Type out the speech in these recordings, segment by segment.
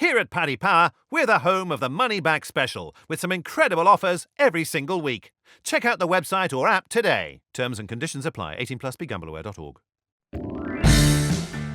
Here at Paddy Power, we're the home of the Money Back Special, with some incredible offers every single week. Check out the website or app today. Terms and conditions apply. 18 plus begambleaware.org.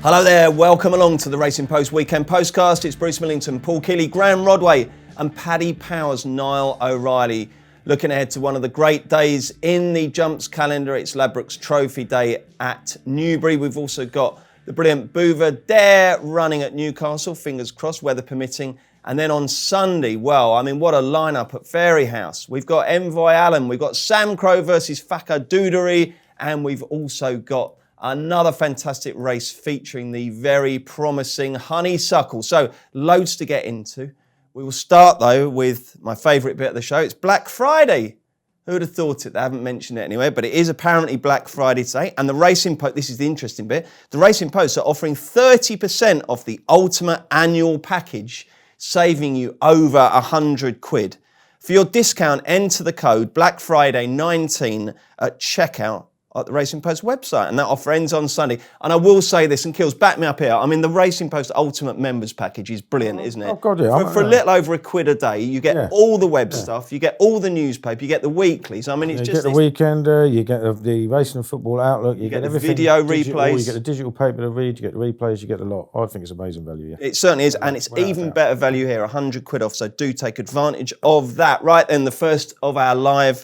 Hello there, welcome along to the Racing Post Weekend Postcast. It's Bruce Millington, Paul Keeley, Graham Rodway and Paddy Power's Niall O'Reilly. Looking ahead to one of the great days in the jumps calendar. It's Labrokes Trophy Day at Newbury. We've also got the brilliant Bouva Dare running at Newcastle, fingers crossed, weather permitting. And then on Sunday, well, I mean, what a lineup at Fairyhouse. We've got Envoy Allen, we've got Sam Crow versus Faka Doodary, and we've also got another fantastic race featuring the very promising Honeysuckle. So, loads to get into. We will start, though, with my favourite bit of the show. It's Black Friday. Who would have thought it? They haven't mentioned it anywhere, but it is apparently Black Friday today. And the Racing Post, this is the interesting bit, the Racing Post are offering 30% off the ultimate annual package, saving you over £100. For your discount, enter the code Black Friday 19 at checkout at the Racing Post website, and that offer ends on Sunday. And I will say this, and Kills, back me up here. I mean, the Racing Post Ultimate Members Package is brilliant, isn't it? Oh, God, yeah. For a little over £1 a day, you get all the web stuff, you get all the newspaper, you get the weeklies. I mean, it's you just... You get the Weekender, you get the Racing and Football Outlook, you get everything. Video digital, replays. You get the digital paper to read, you get the replays, you get a lot. I think it's amazing value, yeah. It certainly is, and it's even better value here, £100 off, so do take advantage of that. Right then, the first of our live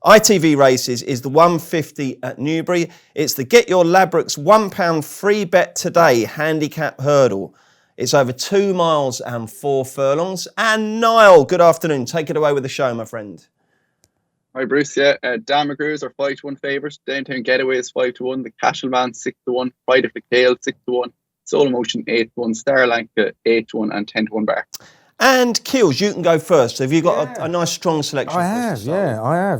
ITV races is the 150 at Newbury. It's the Get Your Labrokes £1 free bet today handicap hurdle. It's over 2 miles and 4 furlongs. And Niall, good afternoon. Take it away with the show, my friend. Hi, Bruce. Yeah, Dan McGrew's are 5-1 favourites. Downtown Getaway is 5-1. The Cashel-Man 6-1. Pride of the Kale 6-1. Soul Emotion 8-1. Starlanka 8-1 and 10-1 bar. And Keels, you can go first. Have you got a nice strong selection? I have,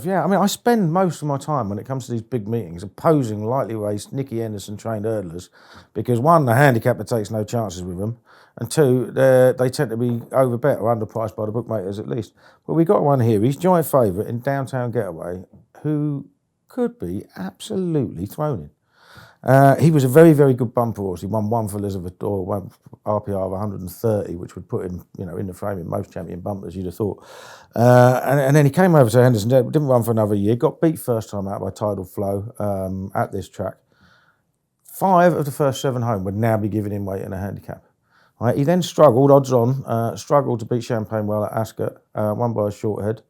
yeah. I mean, I spend most of my time when it comes to these big meetings opposing lightly raced Nicky Henderson trained hurdlers because one, the handicapper takes no chances with them, and two, they tend to be overbet or underpriced by the bookmakers at least. But we got one here. He's joint favourite in Downtown Getaway, who could be absolutely thrown in. He was a very, very good bumper horse. He won one for Elizabeth Dore, one RPR of 130, which would put him, in the frame in most champion bumpers, you'd have thought. And then he came over to Henderson, didn't run for another year, got beat first time out by Tidal Flow at this track. 5 of the first 7 home would now be giving him weight in a handicap. Right, he then struggled, odds on, struggled to beat Champagne Well at Ascot, won by a short head.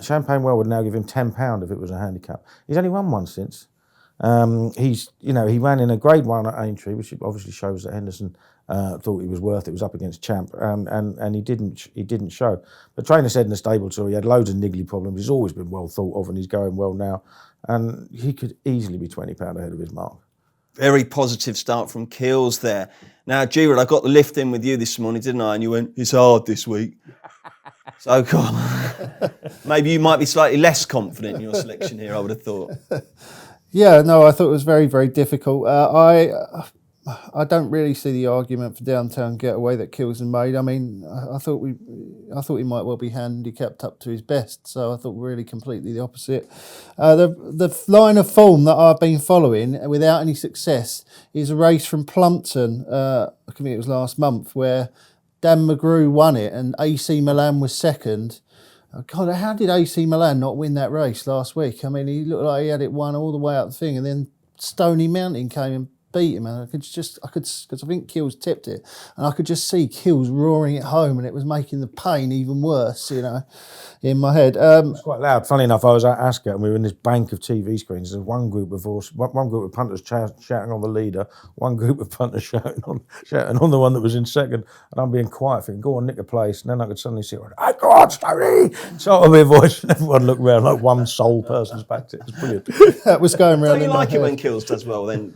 Champagne Well would now give him £10 if it was a handicap. He's only won one since. He ran in a grade 1 at Aintree, which obviously shows that Henderson thought he was worth it. It was up against Champ, and he didn't show. The trainer said in the stable tour he had loads of niggly problems. He's always been well thought of, and he's going well now, and he could easily be £20 ahead of his mark. Very positive start from Keels there. Now, G-Rod, I got the lift in with you this morning, didn't I? And you went, it's hard this week. So, maybe you might be slightly less confident in your selection here, I would have thought. Yeah, no, I thought it was very, very difficult. I don't really see the argument for Downtown Getaway that Kilson made. I mean, I thought he might well be handicapped up to his best. So I thought really completely the opposite. The line of form that I've been following without any success is a race from Plumpton. I think it was last month where Dan McGrew won it and AC Milan was second. God, how did AC Milan not win that race last week? I mean, he looked like he had it won all the way up the thing, and then Stony Mountain came and beat him. And because I think Kills tipped it, and I could just see Kills roaring it home, and it was making the pain even worse, in my head. It was quite loud. Funny enough, I was at Ascot and we were in this bank of TV screens. There's one group of punters shouting on the leader, one group of punters shouting on the one that was in second, and I'm being quiet, thinking, go on, nick a place. And then I could suddenly see, oh, go on, Stoney! So I heard voice, and everyone looked round like one sole person's backed it. It was brilliant. That was going round. Don't you like it when Kills does well then?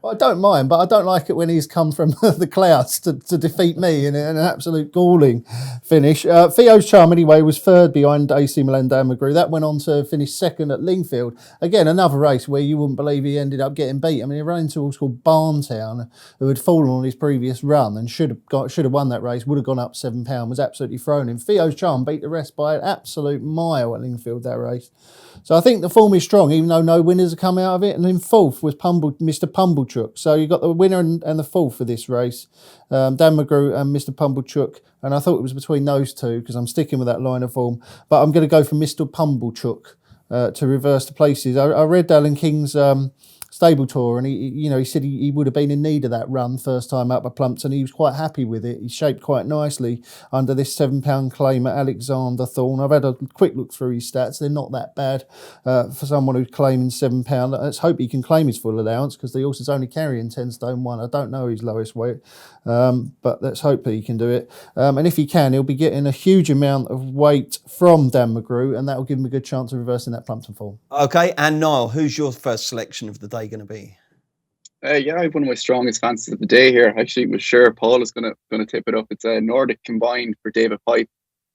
Well, I don't mind, but I don't like it when he's come from the clouds to defeat me in an absolute galling finish. Theo's Charm, anyway, was third behind AC Milan Dan McGrew. That went on to finish second at Lingfield. Again, another race where you wouldn't believe he ended up getting beat. I mean, he ran into a horse called Barntown, who had fallen on his previous run and should have won that race, would have gone up £7, was absolutely thrown in. Theo's Charm beat the rest by an absolute mile at Lingfield, that race. So I think the form is strong, even though no winners have come out of it. And in fourth was Pumbled Mr. Pumblechook. So you got the winner and the fourth for this race, Dan McGrew and Mr. Pumblechook. And I thought it was between those two because I'm sticking with that line of form. But I'm going to go for Mr. Pumblechook to reverse the places. I read Alan King's stable tour, and he said he would have been in need of that run first time up at Plumpton. He was quite happy with it. He shaped quite nicely under this £7 claim at Alexander Thorne. I've had a quick look through his stats. They're not that bad for someone who's claiming £7. Let's hope he can claim his full allowance because the horse is only carrying 10 stone 1. I don't know his lowest weight, but let's hope that he can do it. And if he can, he'll be getting a huge amount of weight from Dan McGrew, and that will give him a good chance of reversing that Plumpton form. Okay, and Niall, who's your first selection of the day going to be? Yeah, I have one of my strongest fancies of the day here. Actually, was sure Paul is going to tip it up. It's a Nordic Combined for David Pipe.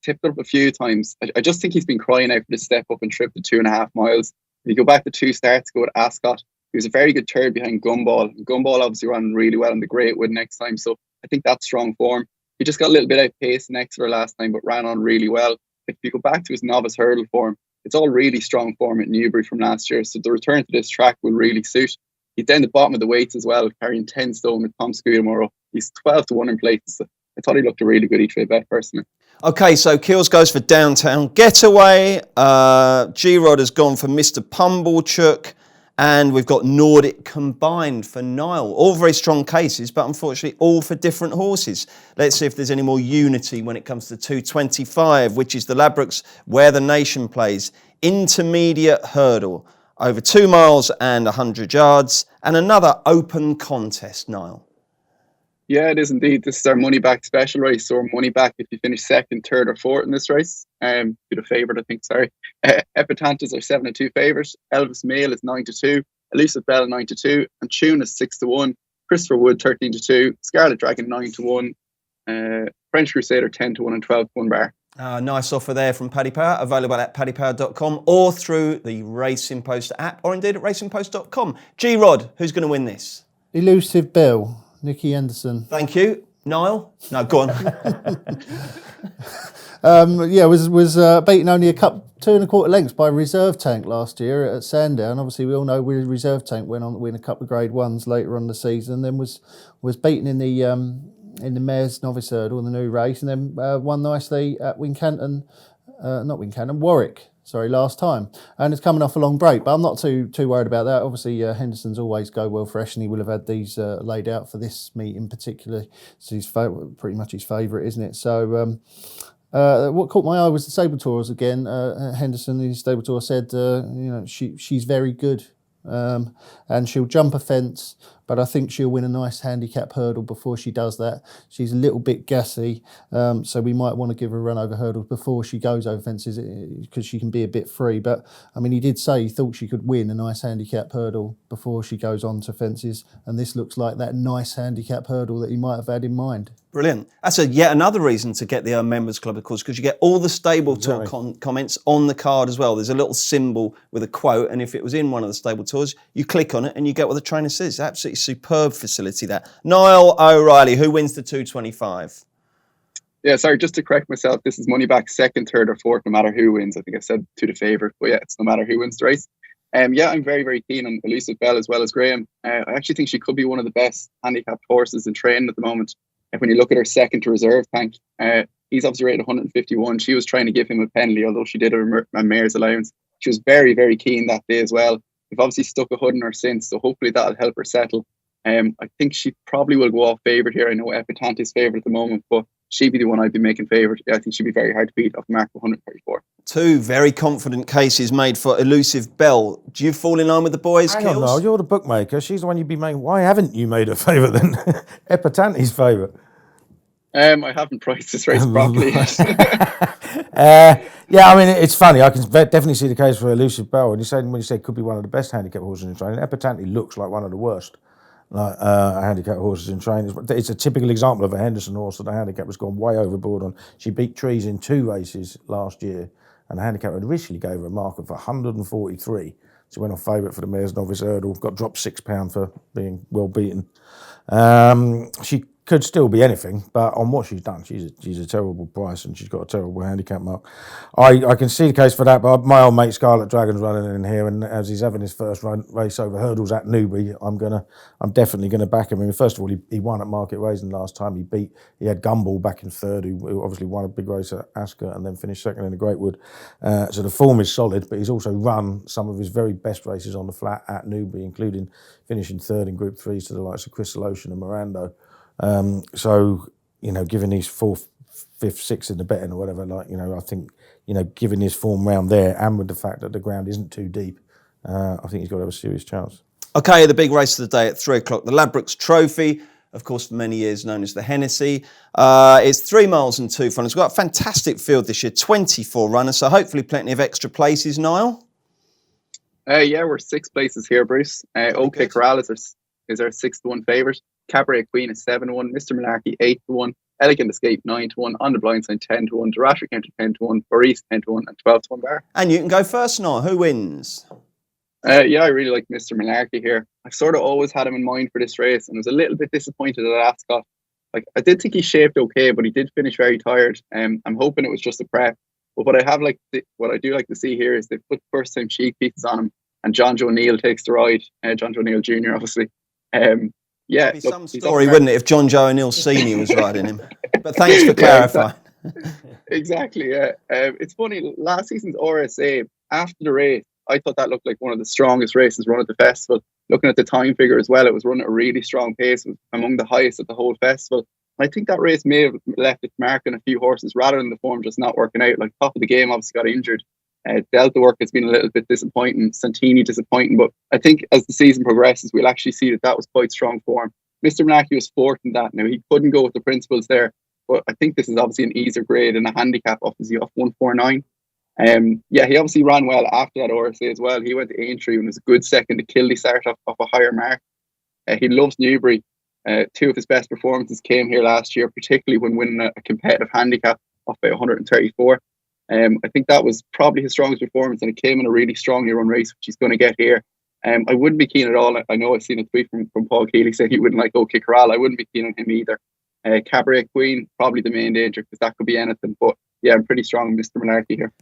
Tipped it up a few times. I just think he's been crying out for this step up and trip to 2.5 miles. If you go back to 2 starts ago at Ascot, he was a very good third behind Gumball. Gumball obviously ran really well in the Great Wood next time, so I think that's strong form. He just got a little bit out pace in Exeter last time, but ran on really well. If you go back to his novice hurdle form, it's all really strong form at Newbury from last year, so the return to this track will really suit. He's down the bottom of the weights as well, carrying 10 stone with Tom Scudamore. He's 12 to 1 in places. So I thought he looked a really good each-way bet personally. Okay, so Keels goes for Downtown Getaway. G-Rod has gone for Mr. Pumblechook. And we've got Nordic Combined for Niall. All very strong cases, but unfortunately all for different horses. Let's see if there's any more unity when it comes to 225, which is the Labrokes Where the Nation Plays. Intermediate hurdle. Over 2 miles and 100 yards. And another open contest, Niall. Yeah, it is indeed. This is our money back special race. So money back if you finish second, third or fourth in this race. Be the favourite, I think, sorry. Epitantis are 7-2 favourites. Elvis Mail is 9-2. Elusive Bell 9-2. And Tune is 6-1. Christopher Wood 13-2. Scarlet Dragon 9-1. French Crusader 10-1 and 12-1 bar. Nice offer there from Paddy Power, available at paddypower.com or through the Racing Post app or indeed at racingpost.com. G-Rod, who's going to win this? Elusive Bell. Nicky Anderson. Thank you. Niall? No, go on. Was beaten only a 2.25 lengths by Reserve Tank last year at Sandown. Obviously, we all know Reserve Tank went on to win a couple of Grade 1s later on in the season, then was beaten in the Mares Novice Hurdle in the new race, and then won nicely at Warwick. Last time. And it's coming off a long break, but I'm not too worried about that. Obviously, Henderson's always go well fresh, and he will have had these laid out for this meet in particular. So he's pretty much his favourite, isn't it? So what caught my eye was the Stable Tours again. Henderson in his Stable Tour said, she's very good. And she'll jump a fence, but I think she'll win a nice handicap hurdle before she does that. She's a little bit gassy, so we might want to give her a run over hurdles before she goes over fences because she can be a bit free. But I mean, he did say he thought she could win a nice handicap hurdle before she goes on to fences, and this looks like that nice handicap hurdle that he might have had in mind. Brilliant. That's yet another reason to get the members club, of course, because you get all the Stable Tour comments on the card as well. There's a little symbol with a quote, and if it was in one of the Stable Tours, you click on it and you get what the trainer says. Absolutely superb facility, that. Niall O'Reilly, who wins the 225? Yeah, sorry, just to correct myself, this is money back second, third or fourth, no matter who wins. I think I said to the favourite, but yeah, it's no matter who wins the race. I'm very, very keen on Elusive Bell as well as Graham. I actually think she could be one of the best handicapped horses in training at the moment. When you look at her second to Reserve Tank, he's obviously rated 151. She was trying to give him a penalty, although she did a mare's allowance. She was very, very keen that day as well. We've obviously stuck a hood in her since, so hopefully that'll help her settle. I think she probably will go off favourite here. I know Epitanti's favourite at the moment, but she'd be the one I'd be making favourite. Yeah, I think she'd be very hard to beat off the mark of 134. 2 very confident cases made for Elusive Bell. Do you fall in line with the boys, Hang on, Kills? no, you're the bookmaker. She's the one you'd be making. Why haven't you made her favourite then? Epitanti's favourite. I haven't priced this race properly. Yeah, I mean, it's funny. I can definitely see the case for Elusive Bell. When you say could be one of the best handicap horses in training, Epitanti looks like one of the worst handicap horses in training. It's a typical example of a Henderson horse that the handicap has gone way overboard on. She beat Trees in 2 races last year, and the handicap initially gave her a mark of 143. She went off favourite for the Mares Novice Hurdle, got dropped £6 for being well beaten. She could still be anything, but on what she's done, she's a terrible price and she's got a terrible handicap mark. I can see the case for that, but my old mate Scarlet Dragon's running in here, and as he's having his first race over hurdles at Newbury, I'm definitely gonna back him. I mean, first of all, he won at Market Raising last time. He had Gamble back in third, who obviously won a big race at Ascot and then finished second in the Greatwood. So the form is solid, but he's also run some of his very best races on the flat at Newbury, including finishing third in Group 3s to the likes of Crystal Ocean and Mirando. So, given his fourth, fifth, sixth in the betting or whatever, I think, given his form round there and with the fact that the ground isn't too deep, I think he's got to have a serious chance. Okay, the big race of the day at 3 o'clock, the Labrokes Trophy, of course, for many years known as the Hennessy. It's 3 miles and 2 furlongs. We've got a fantastic field this year, 24 runners, so hopefully plenty of extra places, Niall. Yeah, we're 6 places here, Bruce. OK Corral is our 6-1 favourite. Cabaret Queen is 7-1. Mr. Malarkey 8-1. Elegant Escape 9-1. On the Blind Side 10-1. Durasher County 10-1. Paris 10-1 and 12-1 Bar. And you can go first, Niall. Who wins? Yeah, I really like Mr. Malarkey here. I've sort of always had him in mind for this race, and I was a little bit disappointed at Ascot. Like, I did think he shaped okay, but he did finish very tired. I'm hoping it was just a prep. But what I do like to see here is they put first time cheek pieces on him, and John Joe Neal takes the ride. John Joe Neal Jr. obviously. Yeah, it'd be some story, wouldn't it, if John Joe O'Neill Senior was riding him? But thanks for clarifying. Exactly. Yeah. It's funny. Last season's RSA, after the race, I thought that looked like one of the strongest races run at the festival. Looking at the time figure as well, it was running at a really strong pace, among the highest at the whole festival. I think that race may have left its mark on a few horses rather than the form just not working out. Like, top of the game obviously got injured. Delta Work has been a little bit disappointing. Santini disappointing, but I think as the season progresses, we'll actually see that was quite strong form. Mr. Malarkey was fourth in that. Now, he couldn't go with the principles there, but I think this is obviously an easier grade and a handicap off 149. Yeah, he obviously ran well after that RSA as well. He went to Aintree and was a good second to Kildy start off a higher mark. He loves Newbury. 2 of his best performances came here last year, particularly when winning a competitive handicap off by 134. I think that was probably his strongest performance, and it came in a really strongly run race, which he's going to get here. I wouldn't be keen at all. I know I've seen a tweet from Paul Keeley saying he wouldn't like OK Corral. I wouldn't be keen on him either. Cabaret Queen, probably the main danger because that could be anything. But yeah, I'm pretty strong on Mr. Malarkey here.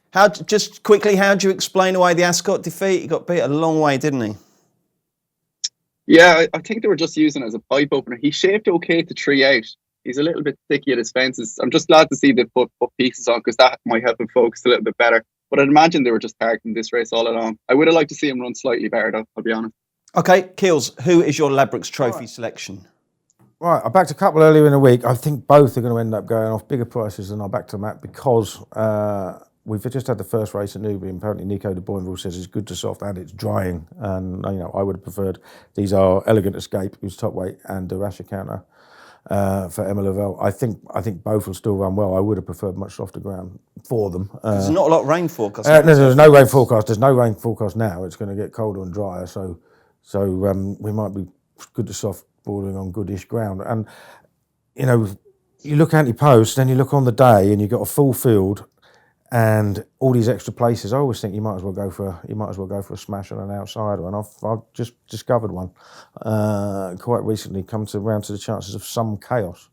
Just quickly, how do you explain away the Ascot defeat? He got beat a long way, didn't he? Yeah, I think they were just using it as a pipe opener. He shaped okay to 3 out. He's a little bit sticky at his fences. I'm just glad to see they put pieces on because that might help him focus a little bit better. But I'd imagine they were just targeting this race all along. I would have liked to see him run slightly better, though, I'll be honest. Okay, Keels, who is your Labrokes Trophy selection? Right, I backed a couple earlier in the week. I think both are going to end up going off bigger prices than I backed them at because we've just had the first race at Newbury, and apparently Nico de Boinville says it's good to soft and it's drying. And I would have preferred. These are Elegant Escape, who's top weight, and the Rasher Counter for Emma Lavelle. I think both will still run well. I would have preferred much softer ground for them. There's not a lot of rain forecast. There's no rain forecast. There's no rain forecast now. It's going to get colder and drier, so we might be good to soft, bordering on goodish ground. And you look anti-post, then you look on the day, and you've got a full field and all these extra places. I always think you might as well go for a smash on an outsider, and I've just discovered one quite recently. Come around to the chances of Some Chaos.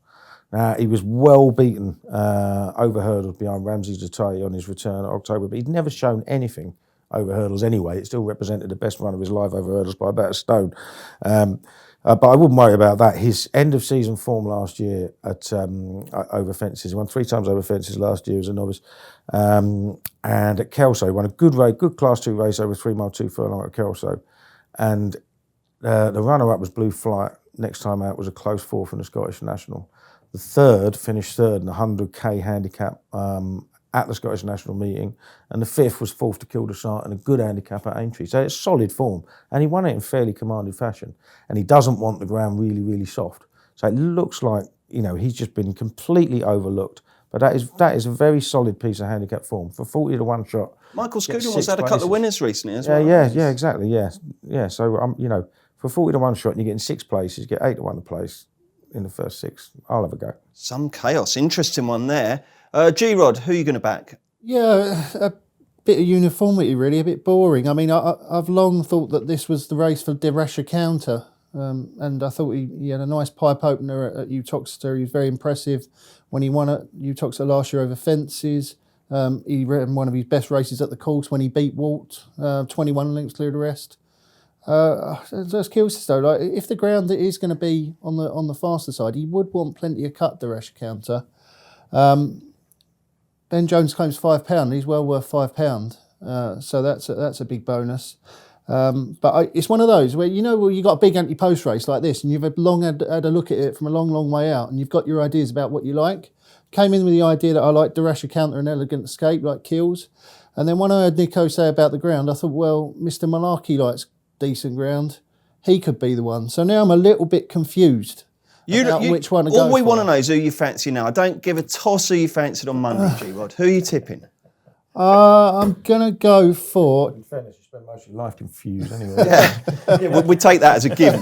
Now, he was well beaten over hurdles behind Ramsey Zatay on his return at October, but he'd never shown anything over hurdles anyway. It still represented the best run of his life over hurdles by about a stone. But I wouldn't worry about that. His end of season form last year at over fences, he won 3 times over fences last year as a novice. And at Kelso, he won a good race, good Class 2 race over 3 mile 2 furlong at Kelso. And the runner-up was Blue Flight. Next time out was a close 4th in the Scottish National. The third finished third in the 100k handicap at the Scottish National meeting, and the 5th was 4th to Kildesart and a good handicap at Aintree. So it's solid form, and he won it in fairly commanded fashion. And he doesn't want the ground really, really soft. So it looks like he's just been completely overlooked. But that is a very solid piece of handicap form for 40 to 1 shot. Michael Scudamore had a couple of winners recently as well. Yeah, exactly. Yeah. So for 40 to 1 shot, and you're getting 6 places, you get 8 to 1 a place in the first 6. I'll have a go. Some Chaos, interesting one there. G-Rod, who are you going to back? Yeah, a bit of uniformity really, a bit boring. I mean, I've long thought that this was the race for the Rasher Counter. and I thought he had a nice pipe opener at Uttoxeter. He was very impressive when he won at Uttoxeter last year over fences. He ran one of his best races at the course when he beat Walt, 21 lengths clear the rest. Just kills though. Like, if the ground is going to be on the faster side, he would want plenty of cut the Resher counter. Ben Jones claims £5. He's well worth £5. So that's a big bonus. But it's one of those where you got a big anti-post race like this, and you've had a look at it from a long way out, and you've got your ideas about what you like. Came in with the idea that I like the Resher counter and Elegant Escape, like Kills. And then when I heard Nico say about the ground, I thought, well, Mr. Malarkey likes decent ground. He could be the one. So now I'm a little bit confused about which one to go for. All we want to know is who you fancy now. I don't give a toss who you fancied on Monday, G-Rod. Who are you tipping? I'm going to go for... In fairness, you spend most of your life confused anyway. We take that as a given.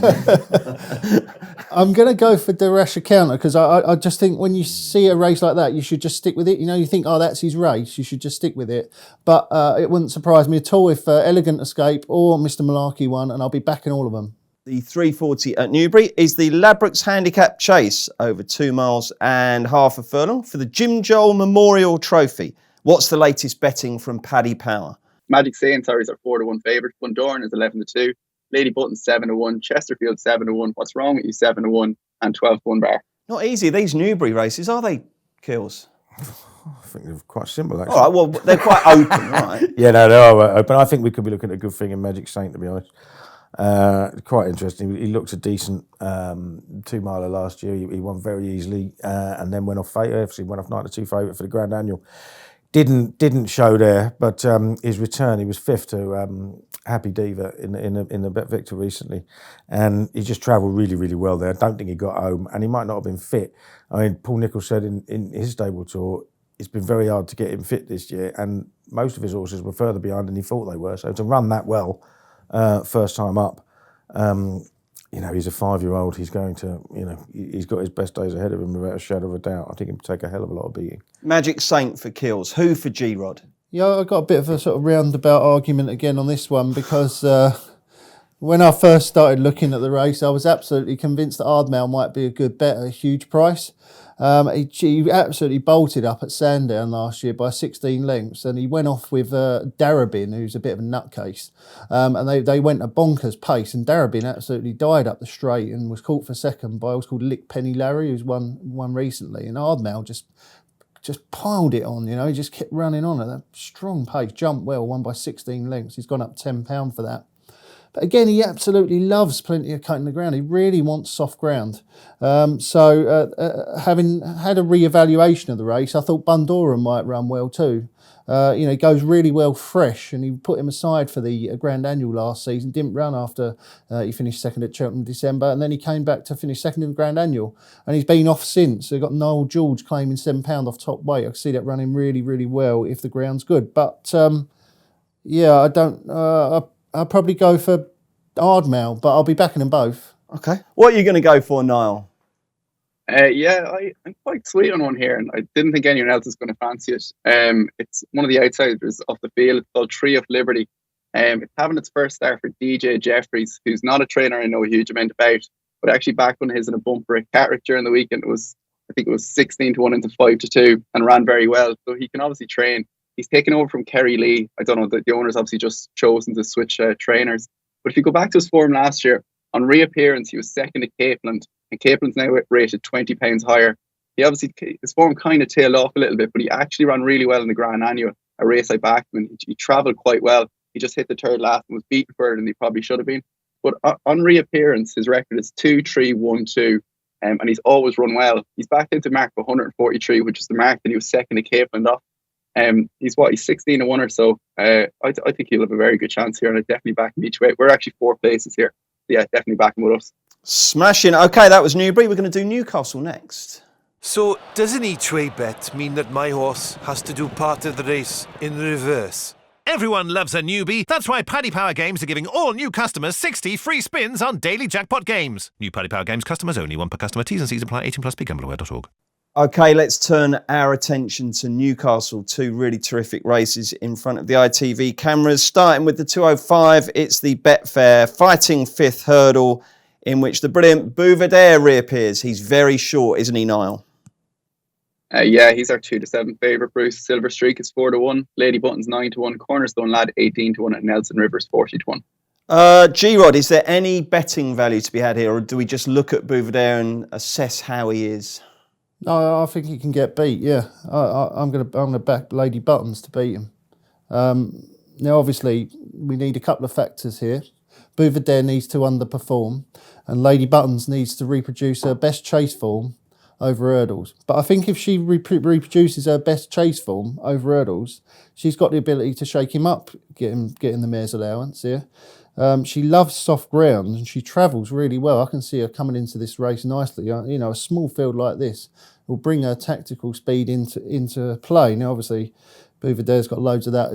I'm going to go for the Resher counter because I just think when you see a race like that, you should just stick with it. You think, oh, that's his race. You should just stick with it. But it wouldn't surprise me at all if Elegant Escape or Mr. Malarkey won, and I'll be backing all of them. The 340 at Newbury is the Labrokes Handicap Chase over 2 miles and half a furlong for the Jim Joel Memorial Trophy. What's the latest betting from Paddy Power? Magic Saints are 4-1 favourites. Bundoran is 11-2. Lady Button 7-1. Chesterfield 7-1. What's Wrong with You 7-1 and 12-1 bar. Not easy, these Newbury races, are they, Kills? I think they're quite simple, actually. All right, well, they're quite open, right? Yeah, no, they are open. I think we could be looking at a good thing in Magic Saint, to be honest. Quite interesting. He looks a decent 2-miler last year. He won very easily and then went off favourite. Obviously went off 9-2 favourite for the Grand Annual. Didn't show there, but his return, he was fifth to Happy Diva in the Bet Victor recently, and he just travelled really, really well there. I don't think he got home, and he might not have been fit. I mean, Paul Nicholls said in his stable tour, it's been very hard to get him fit this year, and most of his horses were further behind than he thought they were. So to run that well, first time up, he's a 5-year-old. He's going to, he's got his best days ahead of him without a shadow of a doubt. I think he'll take a hell of a lot of beating. Magic Saint for Kills. Who for G-Rod? Yeah, I got a bit of a sort of roundabout argument again on this one because when I first started looking at the race, I was absolutely convinced that Ardmale might be a good bet at a huge price. He absolutely bolted up at Sandown last year by 16 lengths, and he went off with Darabin, who's a bit of a nutcase, and they went a bonkers pace, and Darabin absolutely died up the straight and was caught for second by what's called Lick Penny Larry, who's won recently, and Ardmale just piled it on, he just kept running on at that strong pace, jumped well, won by 16 lengths. He's gone up £10 for that. But again, he absolutely loves plenty of cutting the ground. He really wants soft ground. So having had a re-evaluation of the race, I thought Bundoran might run well too. He goes really well fresh, and he put him aside for the Grand Annual last season. Didn't run after he finished second at Cheltenham in December, and then he came back to finish second in the Grand Annual, and he's been off since. They've got Noel George claiming £7 off top weight. I can see that running really, really well if the ground's good. But I don't. I'll probably go for Ardmale, but I'll be backing them both. Okay. What are you going to go for, Niall? I'm quite sweet on one here, and I didn't think anyone else is going to fancy it. It's one of the outsiders off the field. It's called Tree of Liberty. It's having its first start for DJ Jeffries, who's not a trainer I know a huge amount about, but actually backed one of his in a bumper at Carrick during the weekend. I think it was 16-1 into 5-2 and ran very well. So he can obviously train. He's taken over from Kerry Lee. I don't know, the owner's obviously just chosen to switch trainers. But if you go back to his form last year, on reappearance, he was second to Capeland, and Capeland's now rated £20 higher. His form kind of tailed off a little bit, but he actually ran really well in the Grand Annual, a race I backed him, and he travelled quite well. He just hit the third last and was beaten further than he probably should have been. But on reappearance, his record is 2-3-1-2, and he's always run well. He's backed into mark 143, which is the mark that he was second to Capeland off. He's 16-1 or so. I think he'll have a very good chance here, and I definitely back him each way. We're actually 4 places here. Yeah, definitely back him with us. Smashing. Okay, that was Newbury. We're going to do Newcastle next. So, does an each-way bet mean that my horse has to do part of the race in reverse? Everyone loves a newbie. That's why Paddy Power Games are giving all new customers 60 free spins on daily jackpot games. New Paddy Power Games customers only. One per customer. T's and C's apply. 18+. BeGambleAware.org. Okay, let's turn our attention to Newcastle. 2 really terrific races in front of the ITV cameras. Starting with the 205, it's the Betfair Fighting Fifth Hurdle in which the brilliant Bouvedere reappears. He's very short, isn't he, Niall? Yeah, he's our 2-7 favourite, Bruce. Silver Streak is 4-1. Lady Button's 9-1. Cornerstone Lad 18-1, and Nelson Rivers 40-1. G-Rod, is there any betting value to be had here, or do we just look at Bouvedere and assess how he is? No, I think he can get beat. Yeah, I'm gonna back Lady Buttons to beat him. Now, obviously, we need a couple of factors here. Bouvedere needs to underperform, and Lady Buttons needs to reproduce her best chase form over hurdles. But I think if she reproduces her best chase form over hurdles, she's got the ability to shake him up, getting the mare's allowance here. She loves soft ground and she travels really well. I can see her coming into this race nicely. You know, a small field like this will bring her tactical speed into play. Now, obviously, Bouvedere's got loads of that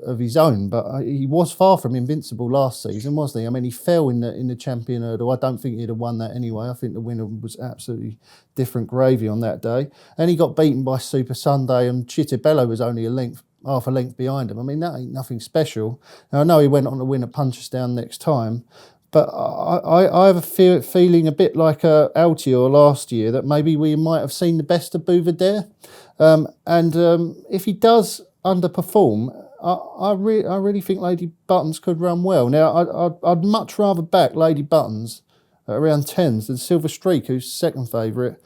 of his own, but he was far from invincible last season, wasn't he? I mean, he fell in the champion hurdle. I don't think he'd have won that anyway. I think the winner was absolutely different gravy on that day. And he got beaten by Super Sunday, and Chittibello was only half a length behind him. I mean, that ain't nothing special. Now, I know he went on to win at Punchestown next time, but I have a feeling a bit like Altior last year that maybe we might have seen the best of Bouvedere. If he does underperform, I really think Lady Buttons could run well. Now, I'd much rather back Lady Buttons at around 10s than Silver Streak, who's second favourite.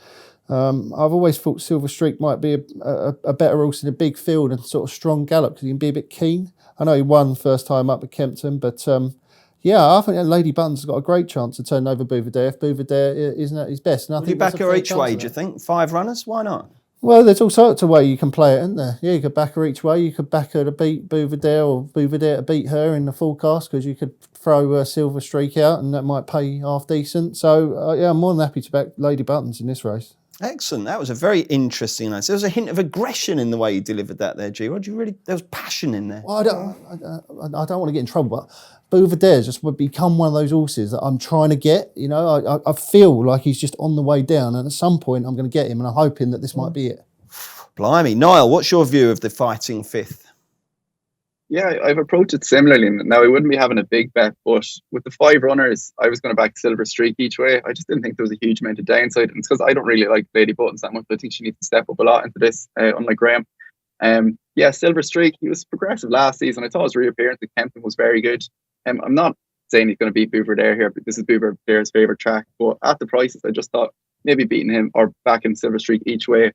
I've always thought Silver Streak might be a better horse in a big field and sort of strong gallop because he can be a bit keen. I know he won first time up at Kempton, but yeah, I think Lady Buttons has got a great chance to turn over Bouvedere if Bouvedere isn't at his best. Will you back her each way, do you think? 5 runners? Why not? Well, there's all sorts of ways you can play it, isn't there? Yeah, you could back her each way. You could back her to beat Bouvedere, or Bouvedere to beat her in the forecast, because you could throw Silver Streak out and that might pay half decent. So, yeah, I'm more than happy to back Lady Buttons in this race. Excellent. That was a very interesting race. There was a hint of aggression in the way you delivered that there, G-Rod. There was passion in there. Well, I don't want to get in trouble, but Bouvedere just would become one of those horses that I'm trying to get. You know, I feel like he's just on the way down, and at some point I'm going to get him, and I'm hoping that this might be it. Blimey. Niall, what's your view of the fighting fifth? Yeah, I've approached it similarly. Now, I wouldn't be having a big bet, but with the 5 runners, I was going to back Silver Streak each way. I just didn't think there was a huge amount of downside. And it's because I don't really like Lady Buttons that much. I think she needs to step up a lot into this, unlike Graham. Yeah, Silver Streak, he was progressive last season. I thought his reappearance at Kempton was very good. I'm not saying he's going to beat Bouvedere here, but this is Bouverdere's favourite track. But at the prices, I just thought maybe beating him or backing Silver Streak each way.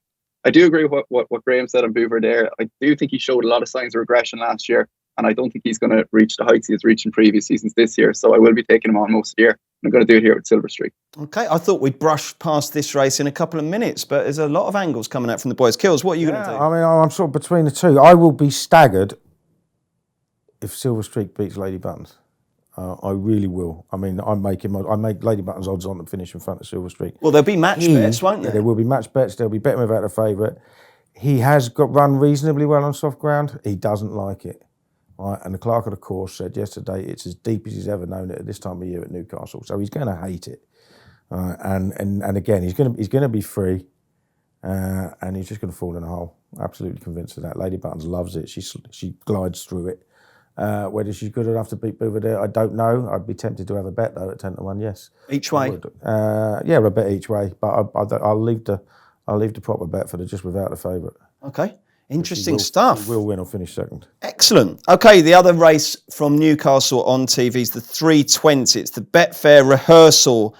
I do agree with what Graham said on Bouvedere. I do think he showed a lot of signs of regression last year, and I don't think he's going to reach the heights he has reached in previous seasons this year. So I will be taking him on most of the year. I'm going to do it here with Silver Streak. Okay, I thought we'd brush past this race in a couple of minutes, but there's a lot of angles coming out from the boys. Kills, what are you going to do? I mean, I'm sort of between the two. I will be staggered if Silver Streak beats Lady Buttons. I really will. I mean, I make Lady Buttons odds on to finish in front of Silver Streak. Well, there'll be match bets, won't there? Yeah, there will be match bets. There'll be betting without a favourite. He has run reasonably well on soft ground. He doesn't like it. Right? And the clerk of the course said yesterday it's as deep as he's ever known it at this time of year at Newcastle. So he's going to hate it. And again, he's going to be free, and he's just going to fall in a hole. Absolutely convinced of that. Lady Buttons loves it. She glides through it. Whether she's good enough to beat Bouvedere, I don't know. I'd be tempted to have a bet though at 10-1. Yes, each way. Yeah, a bet each way, but I'll leave the proper bet for the just without a favourite. Okay, interesting stuff. She will win or finish second. Excellent. Okay, the other race from Newcastle on TV is the 320. It's the Betfair Rehearsal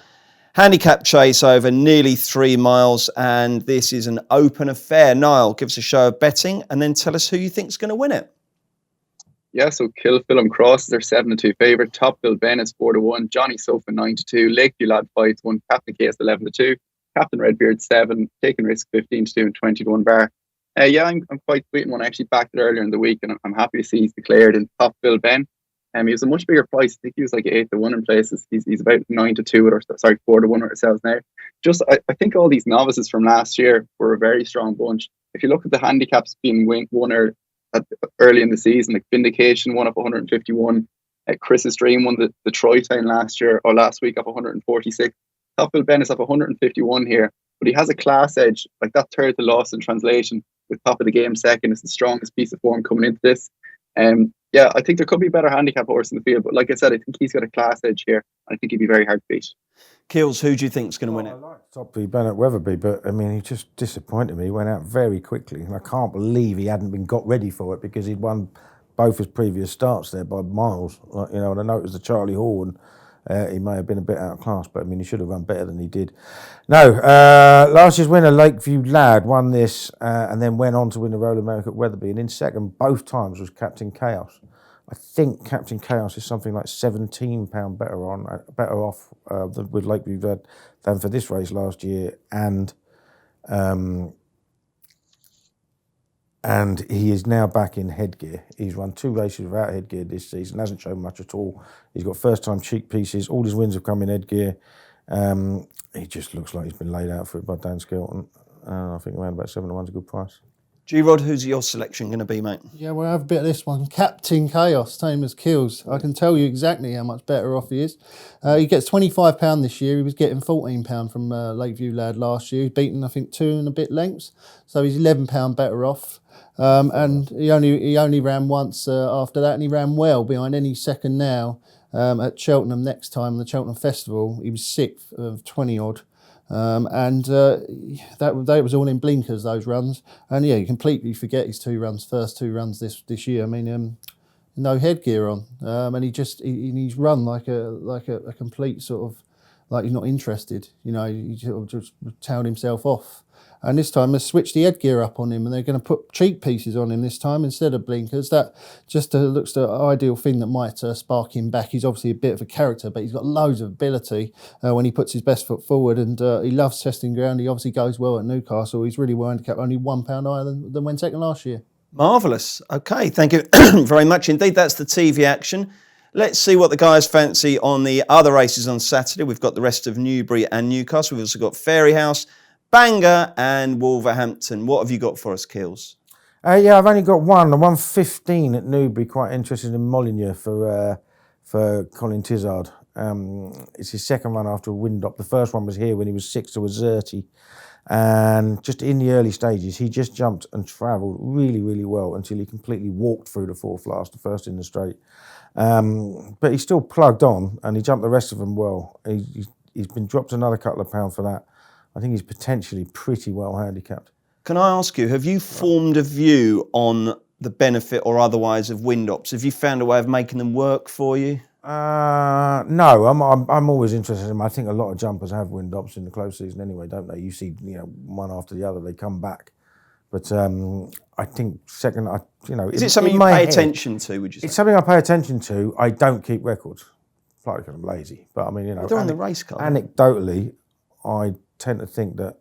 handicap chase over nearly 3 miles, and this is an open affair. Niall, give us a show of betting, and then tell us who you think's going to win it. Yeah, so Kill Film Cross is their 7-2 favourite. Top Bill Ben is 4-1. Johnny Sofa 9-2. Lakeview Lad 5-1. Captain Case 11-2. Captain Redbeard 7. Taking Risk 15-2 and 20-1 bar. Yeah, I'm quite sweet one. I actually backed it earlier in the week, and I'm happy to see he's declared in Top Bill Ben. He was a much bigger price. I think he was like 8-1 in places. He's about 9-2 or 4-1 or ourselves now. Just I think all these novices from last year were a very strong bunch. If you look at the handicaps being won or early in the season, like Vindication won up 151. Chris's Dream won the Troy Town last week up 146. Top Bill Ben is up 151 here, but he has a class edge. Like that third to loss in translation with top of the game second is the strongest piece of form coming into this. Yeah, I think there could be a better handicap horse in the field, but like I said, I think he's got a class edge here. I think he'd be very hard to beat. Kills, who do you think's going to win I it? like Top V Bennett Weatherby, but I mean, he just disappointed me. He went out very quickly, and I can't believe he hadn't been got ready for it because he'd won both his previous starts there by miles. Like, you know, and I know it was the Charlie Hall, and he may have been a bit out of class, but I mean, he should have run better than he did. No, last year's winner, Lakeview Lad, won this and then went on to win the Royal America at Weatherby, and in second both times was Captain Chaos. I think Captain Chaos is something like £17 better off with Lakeview than for this race last year, and he is now back in headgear. He's run 2 races without headgear this season, hasn't shown much at all. He's got first-time cheek pieces. All his wins have come in headgear. He just looks like he's been laid out for it by Dan Skelton. I think around about 7 to 1's a good price. G-Rod, who's your selection going to be, mate? Yeah, we'll have a bit of this one. Captain Chaos, same as Kills. I can tell you exactly how much better off he is. He gets £25 this year. He was getting £14 from Lakeview Lad last year. He's beaten, I think, 2 and a bit lengths. So he's £11 better off. And he only ran once after that, and he ran well behind any second now at Cheltenham next time, the Cheltenham Festival. He was 6th of 20-odd. That was all in blinkers, those runs, and yeah, you completely forget his first two runs this year. I mean, no headgear on, and he's run like a complete sort of like he's not interested. You know, he sort of just tailed himself off. And this time they switched the headgear up on him, and they're going to put cheek pieces on him this time instead of blinkers. That just looks the ideal thing that might spark him back. He's obviously a bit of a character, but he's got loads of ability when he puts his best foot forward, and he loves testing ground. He obviously goes well at Newcastle. He's really well handicapped, only £1 higher than when second last year. Marvellous. Okay, thank you very much indeed. That's the TV action. Let's see what the guys fancy on the other races on Saturday. We've got the rest of Newbury and Newcastle. We've also got Fairyhouse, Bangor and Wolverhampton. What have you got for us, Kills? Yeah, I've only got one. The 1:15 at Newbury. Quite interested in Molyneux for Colin Tizard. It's his second run after a wind up. The first one was here when he was 6 to a Zerti. And just in the early stages, he just jumped and travelled really, really well until he completely walked through the 4th last, the first in the straight. But he still plugged on, and he jumped the rest of them well. He's been dropped another couple of pounds for that. I think he's potentially pretty well handicapped. Can I ask you, have you formed a view on the benefit or otherwise of wind ups? Have you found a way of making them work for you? No, I'm always interested in them. I think a lot of jumpers have wind ups in the close season anyway, don't they? You see, one after the other, they come back. But I think second, is it something you pay attention to? Would you say? It's something I pay attention to. I don't keep records, partly because I'm lazy. But I mean, they're on the race card. Anecdotally, I tend to think that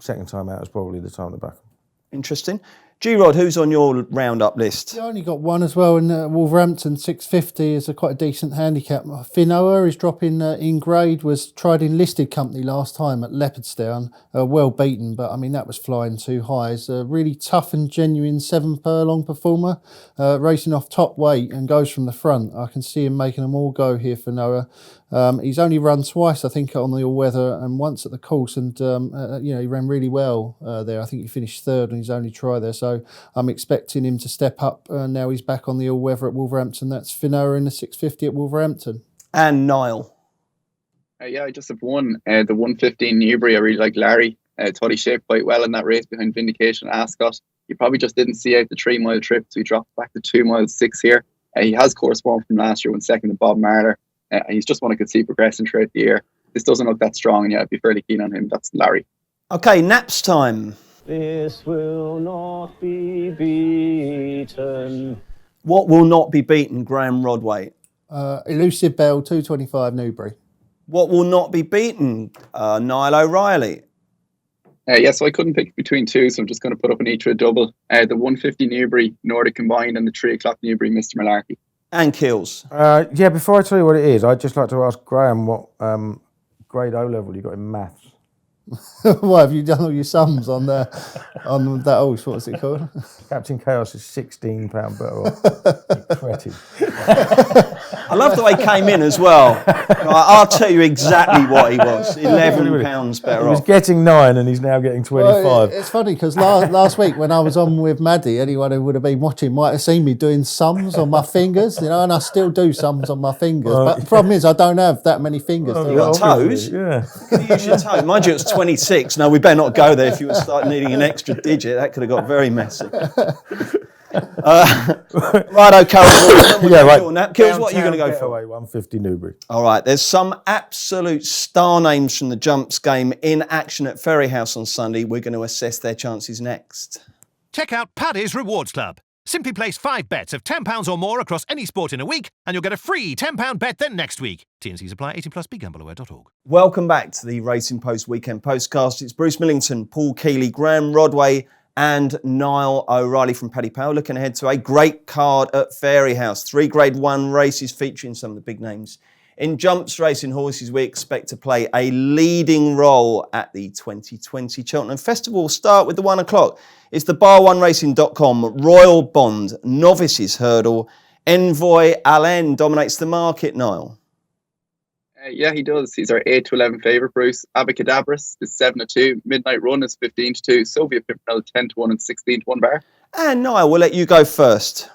second time out is probably the time to back them. Interesting. G-Rod, who's on your roundup list? I only got one as well, and Wolverhampton 650 is quite a decent handicap. Finoa is dropping in grade, was tried in listed company last time at Leopardstown, well beaten, but I mean that was flying too high. It's a really tough and genuine 7 furlong performer, racing off top weight and goes from the front. I can see him making them all go here, Finoa. He's only run twice, I think, on the all-weather and once at the course, and he ran really well there. I think he finished 3rd on his only try there, so I'm expecting him to step up. Now he's back on the all-weather at Wolverhampton. That's Finoa in the 650 at Wolverhampton. And Niall. Yeah, I just have one. The 115 Newbury, I really like Larry. Thought he shaped quite well in that race behind Vindication and Ascot. He probably just didn't see out the 3 mile trip, so he dropped back to 2 miles 6 here. He has course form from last year when second to Bob Marler. He's just one I could see progressing throughout the year. This doesn't look that strong, and yeah, I'd be fairly keen on him. That's Larry. Okay, naps time. This will not be beaten. What will not be beaten, Graham Rodway? Elusive Bell, 225 Newbury. What will not be beaten, Niall O'Reilly? So I couldn't pick between two, so I'm just going to put up an each for a double. The 150 Newbury, Nordic Combined, and the 3 o'clock Newbury, Mr. Malarkey. And Kills. Before I tell you what it is, I'd just like to ask Graham what grade O level you got in maths. Why have you done all your sums on that horse? What's it called? Captain Chaos is £16 better off. You cretin. I love the way he came in as well. I'll tell you exactly what he was. £11 better He was off. getting 9 and he's now getting 25. Well, it's funny because last week when I was on with Maddie, anyone who would have been watching might have seen me doing sums on my fingers, and I still do sums on my fingers. But the problem is I don't have that many fingers. You've got toes? Yeah. Can you use your toe? Mind you, it was 26. No, we better not go there if you would start needing an extra digit. That could have got very messy. Righto, Carol. Yeah, right. Kills, what are you going to go for? Getaway, 150 Newbury. All right, there's some absolute star names from the jumps game in action at Fairyhouse on Sunday. We're going to assess their chances next. Check out Paddy's Rewards Club. Simply place 5 bets of £10 or more across any sport in a week, and you'll get a free £10 bet then next week. T&Cs apply. 18+. BeGambleAware.org. Welcome back to the Racing Post Weekend Postcast. It's Bruce Millington, Paul Keeley, Graham Rodway and Niall O'Reilly from Paddy Power, looking ahead to a great card at Fairyhouse. 3 Grade 1 races featuring some of the big names in jumps racing horses. We expect to play a leading role at the 2020 Cheltenham Festival. We'll start with the 1 o'clock. It's the bar1racing.com Royal Bond Novices Hurdle. Envoy Alain dominates the market, Niall. Yeah, he does. He's our 8 to 11 favourite, Bruce. Abacadabras is 7 to 2. Midnight Run is 15 to 2. Soviet Pimpernel 10 to 1 and 16 to 1 bar. And Niall, we'll let you go first.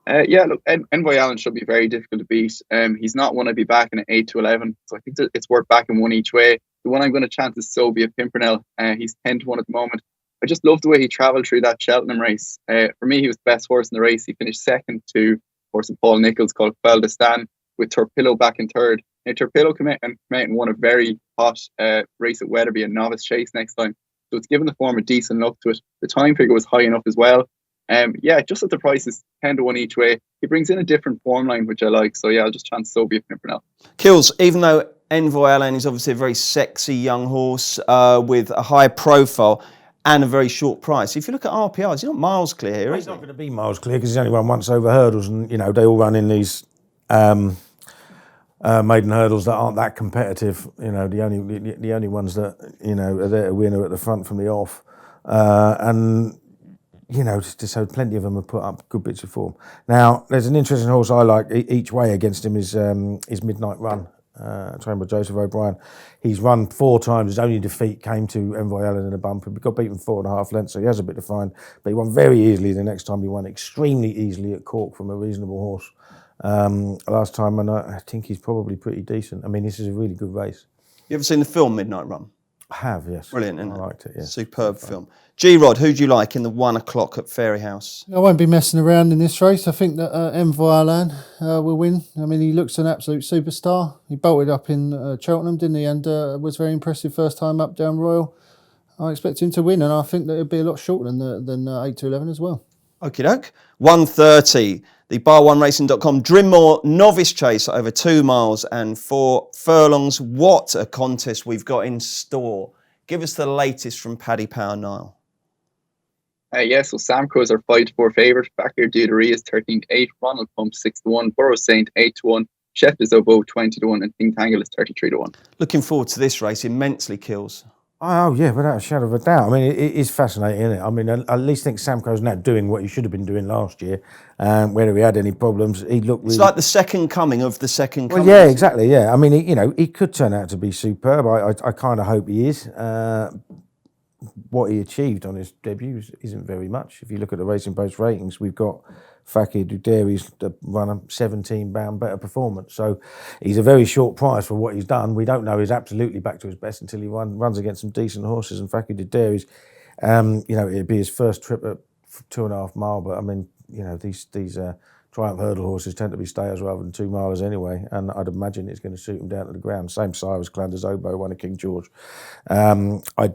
Yeah, look, Envoy Allen should be very difficult to beat. He's not one I'd be backing at 8 to 11, so I think that it's worth backing one each way. The one I'm going to chance is Soviet Pimpernel. He's 10 to 1 at the moment. I just love the way he travelled through that Cheltenham race. For me, he was the best horse in the race. He finished second to a horse of Paul Nichols called Quel de Stan, with Torpillo back in third. Now, Torpillo came out and won a very hot race at Wetherby, a novice chase next time. So it's given the form a decent look to it. The time figure was high enough as well. Yeah, just at the price is 10 to 1 each way. He brings in a different form line, which I like. So yeah, I'll just chance Soviet Pimpernel. Kills, even though Envoy Alain is obviously a very sexy young horse with a high profile and a very short price. If you look at RPRs, he's not miles clear here, He's not going to be miles clear because he's only run once over hurdles, and they all run in these maiden hurdles that aren't that competitive. The only ones that are there to win are at the front from the off, and so plenty of them have put up good bits of form. Now, there's an interesting horse I like each way against him is Midnight Run, trained by Joseph O'Brien. He's run 4 times. His only defeat came to Envoy Allen in a bumper. He got beaten 4.5 lengths, so he has a bit to find. But he won very easily the next time. He won extremely easily at Cork from a reasonable horse last time, and I think he's probably pretty decent. I mean, this is a really good race. You ever seen the film Midnight Run? I have, yes. Brilliant, isn't I it? liked it, yeah. Superb film. G-Rod, who do you like in the 1 o'clock at Fairyhouse? I won't be messing around in this race. I think that Envoy Alain will win. I mean, he looks an absolute superstar. He bolted up in Cheltenham, didn't he? And was very impressive first time up down Royal. I expect him to win, and I think that it'll be a lot shorter than 8 to 11 as well. Okie doke. 1:30. The bar1racing.com Drinmore Novice Chase over 2 miles and 4 furlongs. What a contest we've got in store. Give us the latest from Paddy Power, Niall. So Samco's our 5 to 4 favourite. Backyard Dudery is 13 to 8. Ronald Pump 6 to 1. Borough Saint 8 to 1. Chef de Zobo 20 to 1. And King Tangle is 33 to 1. Looking forward to this race immensely, Kills. Oh, yeah, without a shadow of a doubt. I mean, it is fascinating, isn't it? I mean, I at least think Samco's now doing what he should have been doing last year. Whether he had any problems, he looked really... It's like the second coming of the second coming. Well, yeah, exactly, yeah. I mean, he could turn out to be superb. I kind of hope he is. What he achieved on his debut isn't very much. If you look at the Racing Post ratings, we've got Fakir Duderi's run a 17-bound better performance. So he's a very short price for what he's done. We don't know he's absolutely back to his best until he runs against some decent horses. And Fakir Duderi's, it'd be his first trip at 2.5 mile. But I mean, these Triumph hurdle horses tend to be stayers rather than 2 milers anyway. And I'd imagine it's going to suit him down to the ground. Same sire as Clanders Oboe, won a King George. I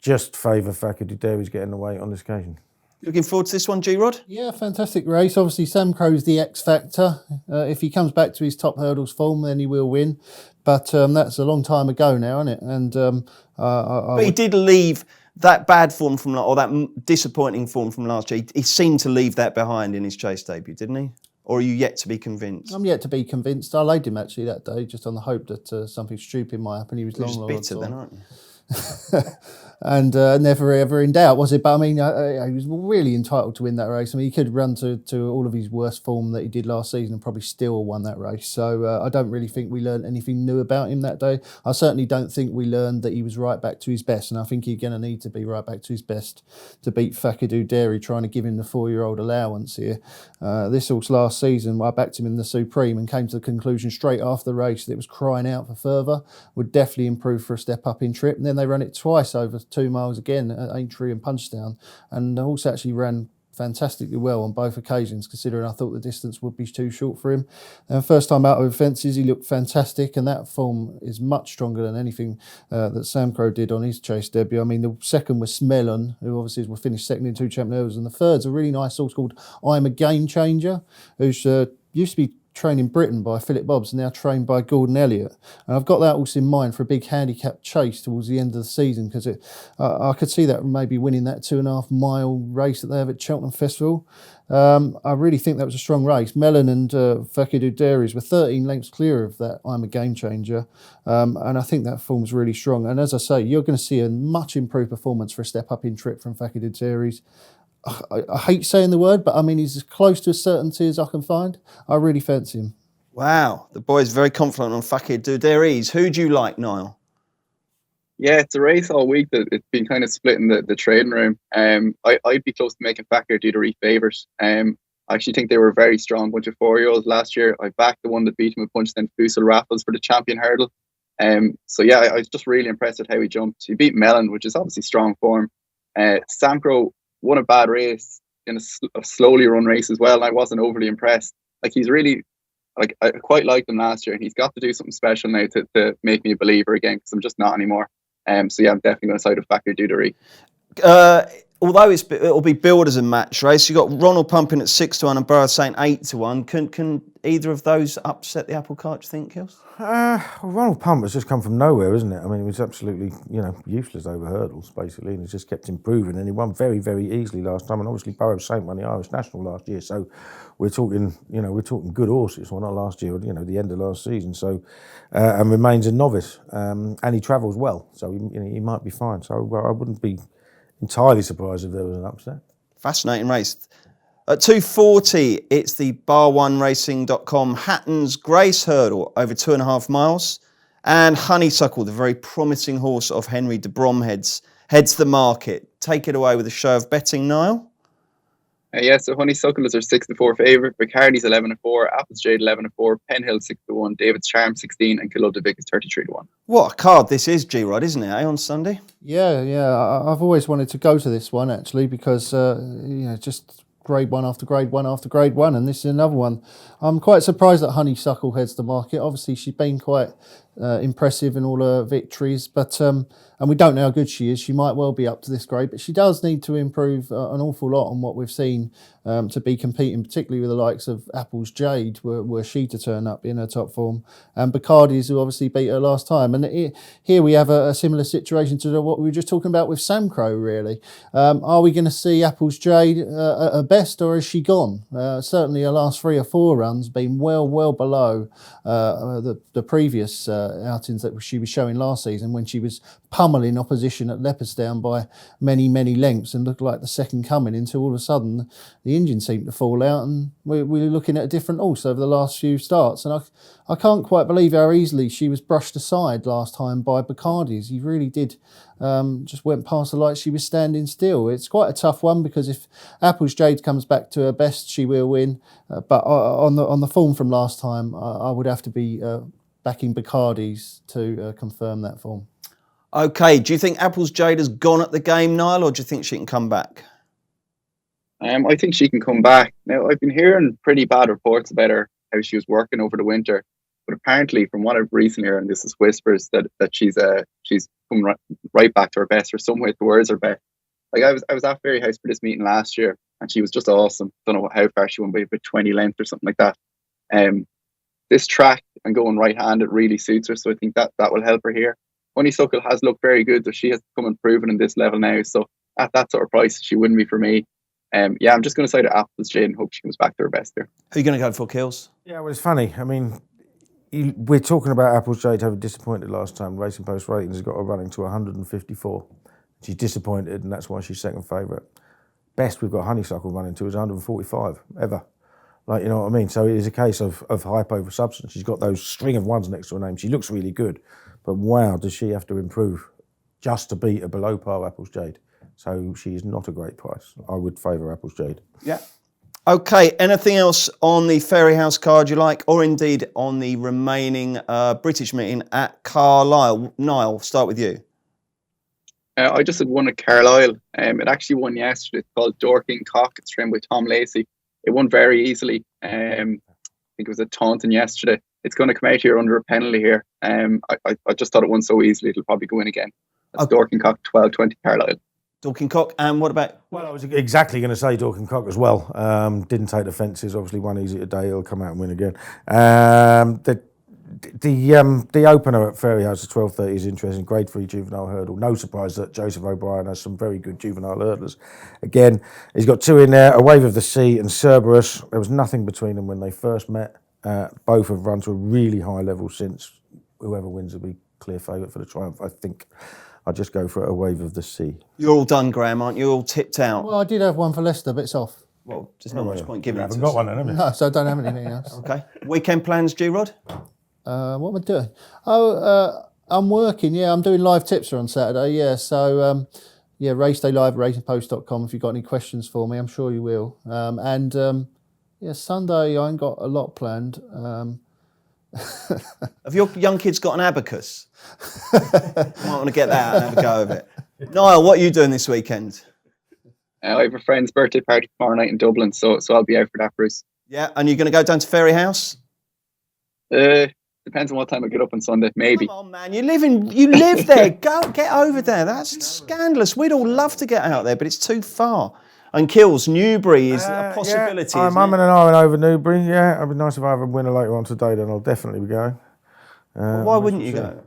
just favour Fakir Duderi's getting away on this occasion. Looking forward to this one, G-Rod? Yeah, fantastic race. Obviously, Sam Crow's the X factor. If he comes back to his top hurdles form, then he will win. But that's a long time ago now, isn't it? And but he did leave that bad form or that disappointing form from last year. He seemed to leave that behind in his chase debut, didn't he? Or are you yet to be convinced? I'm yet to be convinced. I laid him actually that day, just on the hope that something stupid might happen. He was long bitter then, aren't you? And never ever in doubt, was it? But I mean, he was really entitled to win that race. I mean, he could run to all of his worst form that he did last season and probably still won that race. So I don't really think we learned anything new about him that day. I certainly don't think we learned that he was right back to his best, and I think he's going to need to be right back to his best to beat Fakadu Dairy, trying to give him the 4-year-old allowance here. This horse last season, I backed him in the Supreme and came to the conclusion straight after the race that it was crying out for further, would definitely improve for a step up in trip. And then they ran it twice over 2 miles again at Aintree and Punchdown, and the horse actually ran fantastically well on both occasions, considering I thought the distance would be too short for him. And first time out of fences, he looked fantastic, and that form is much stronger than anything that Sam Crow did on his chase debut. I mean, the second was Smellon, who obviously will finish second in 2 champion hurdles, and the third's a really nice horse called I'm a Game Changer, who's used to be trained in Britain by Philip Bobbs, now trained by Gordon Elliott. And I've got that also in mind for a big handicap chase towards the end of the season, because I could see that maybe winning that 2.5 mile race that they have at Cheltenham Festival. I really think that was a strong race. Mellon and Fakadu Dairies were 13 lengths clear of that I'm a Game Changer. And I think that form's really strong. And as I say, you're going to see a much improved performance for a step up in trip from Fakadu Dairies. I hate saying the word, but I mean, he's as close to a certainty as I can find. I really fancy him. Wow, the boy's very confident on Fakir Dudairies. Who do you like, Niall? Yeah, it's a race all week that it's been kind of split in the trading room. I'd be close to making Fakir Dudairies favourite. I actually think they were a very strong bunch of 4-year-olds last year. I backed the one that beat him a punch, then Fusel Raffles for the champion hurdle. So yeah, I was just really impressed with how he jumped. He beat Mellon, which is obviously strong form. Sam Crow won a bad race in a slowly run race as well, and I wasn't overly impressed. Like, he's really, like, I quite liked him last year, and he's got to do something special now to make me a believer again, because I'm just not anymore. So yeah, I'm definitely going to side with Fakir Dudairies. Although it'll be billed as a match race, you've got Ronald Pumping at 6-1 and Borough Saint 8-1. Can either of those upset the apple cart, do you think, Kils? Ronald Pump has just come from nowhere, isn't it? I mean, he was absolutely, useless over hurdles, basically, and he's just kept improving. And he won very, very easily last time. And obviously, Borough Saint won the Irish National last year. So we're talking good horses. Well, not last year, the end of last season. So and remains a novice, and he travels well, so he might be fine. So I wouldn't be entirely surprised if there was an upset. Fascinating race. At 2:40, it's the bar1racing.com Hatton's Grace Hurdle over 2.5 miles. And Honeysuckle, the very promising horse of Henry de Bromhead's, heads the market. Take it away with a show of betting, Niall. Yeah, so Honeysuckle is our 6-4 favourite. Bacardi's 11-4, Apple's Jade 11-4, Penhill 6-1, David's Charm 16, and Kilo de Vic is 33-1. What a card this is, G-Rod, isn't it, on Sunday? Yeah. I've always wanted to go to this one, actually, because, just grade one after grade one after grade one, and this is another one. I'm quite surprised that Honeysuckle heads the market. Obviously, she's been quite impressive in all her victories, but and we don't know how good she is. She might well be up to this grade, but she does need to improve an awful lot on what we've seen to be competing, particularly with the likes of Apple's Jade, were she to turn up in her top form, and Bacardi's, who obviously beat her last time. And here we have a similar situation to what we were just talking about with Sam Crow, really. Are we going to see Apple's Jade at her best, or is she gone? Certainly her last 3 or 4 runs been well below the previous outings that she was showing last season, when she was pummeling opposition at Leopardstown by many lengths and looked like the second coming, until all of a sudden the engine seemed to fall out and we're looking at a different horse over the last few starts. And I can't quite believe how easily she was brushed aside last time by Bacardi's. He really did just went past the light. She was standing still. It's quite a tough one, because if Apple's Jade comes back to her best, she will win. But on the form from last time, I would have to be backing Bacardi's to confirm that form. OK, do you think Apple's Jade has gone at the game, Niall, or do you think she can come back? I think she can come back. Now, I've been hearing pretty bad reports about her, how she was working over the winter. But apparently, from what I've recently heard, and this is whispers, that she's come right back to her best, or somewhere towards her best. Like, I was at Fairyhouse for this meeting last year, and she was just awesome. Don't know how far she went, by about 20 lengths or something like that. This track and going right-handed really suits her, so I think that will help her here. Honeysuckle has looked very good, but she has come and proven in this level now. So at that sort of price, she wouldn't be for me. I'm just going to side with Apple's Jade and hope she comes back to her best there. Who are you going to go for, Kills? Yeah, well, it's funny. I mean, we're talking about Apple's Jade having disappointed last time. Racing Post Ratings has got her running to 154. She's disappointed, and that's why she's second favourite. Best we've got Honeysuckle running to is 145 ever. Like, you know what I mean? So it is a case of hype over substance. She's got those string of ones next to her name. She looks really good, but wow, does she have to improve just to beat a below par Apple's Jade? So she is not a great price. I would favour Apple's Jade. Yeah. Okay, anything else on the Fairyhouse card you like, or indeed on the remaining British meeting at Carlisle? Niall, start with you. I just had one at Carlisle. It actually won yesterday. It's called Dorking Cock. It's trained by Tom Lacey. It won very easily. I think it was at Taunton yesterday. It's going to come out here under a penalty here. I just thought it won so easily it'll probably go in again. That's Dorking Cock, 12.20 Carlisle. Dorking Cock, and what about? Well, I was exactly going to say Dorking Cock as well. Didn't take the fences. Obviously, won easy today. He'll come out and win again. The opener at Fairyhouse at 12.30 is interesting. Grade 3 juvenile hurdle. No surprise that Joseph O'Brien has some very good juvenile hurdlers. Again, he's got two in there, A Wave of the Sea and Cerberus. There was nothing between them when they first met. Both have run to a really high level since. Whoever wins will be clear favourite for the Triumph, I think. I'll just go for A Wave of the Sea. You're all done, Graham, aren't you? All tipped out. Well, I did have one for Leicester, but it's off. Well, there's not much point giving it to us. Haven't got one then, have you? No, so I don't have anything else. Okay. Weekend plans, G-Rod? What am I doing? I'm working. Yeah, I'm doing live tipster on Saturday. Yeah, so race day live, racingpost.com. If you've got any questions for me, I'm sure you will. Sunday I ain't got a lot planned. Have your young kids got an abacus? Might want to get that out and have a go of it. Niall, what are you doing this weekend? I have a friend's birthday party tomorrow night in Dublin, so I'll be out for that, Bruce. Yeah, and you're going to go down to Fairyhouse? Depends on what time I get up on Sunday, maybe. Come on, man, you live there. Go, get over there. That's scandalous. We'd all love to get out there, but it's too far. And Kills, Newbury is a possibility. Yeah. I'm umming and ahhing over Newbury. Yeah, it'd be nice if I have a winner later on today. Then I'll definitely be going. Why wouldn't you go?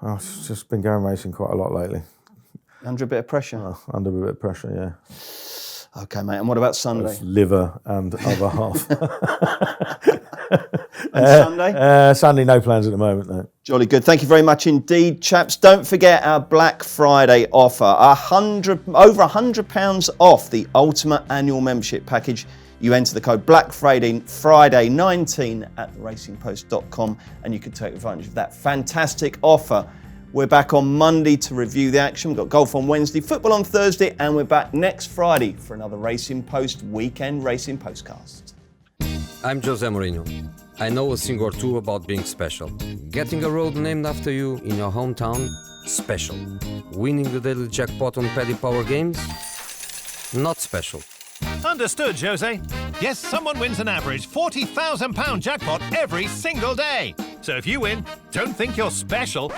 I've just been going racing quite a lot lately. Under a bit of pressure. Under a bit of pressure, yeah. Okay, mate. And what about Sunday? Liver and other half. And Sunday? Sunday, no plans at the moment, no. Jolly good. Thank you very much indeed, chaps. Don't forget our Black Friday offer. over £100 off the Ultimate Annual Membership Package. You enter the code Black Friday 19 at theracingpost.com and you can take advantage of that fantastic offer. We're back on Monday to review the action. We've got golf on Wednesday, football on Thursday, and we're back next Friday for another Racing Post Weekend Racing Postcast. I'm Jose Mourinho. I know a thing or two about being special. Getting a road named after you in your hometown, special. Winning the daily jackpot on Paddy Power games, not special. Understood, Jose. Yes, someone wins an average £40,000 jackpot every single day. So if you win, don't think you're special.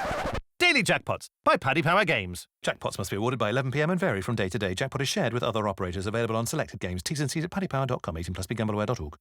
Daily Jackpots by Paddy Power Games. Jackpots must be awarded by 11 p.m. and vary from day to day. Jackpot is shared with other operators. Available on selected games. T's and C's at paddypower.com. 18+, begambleaware.org.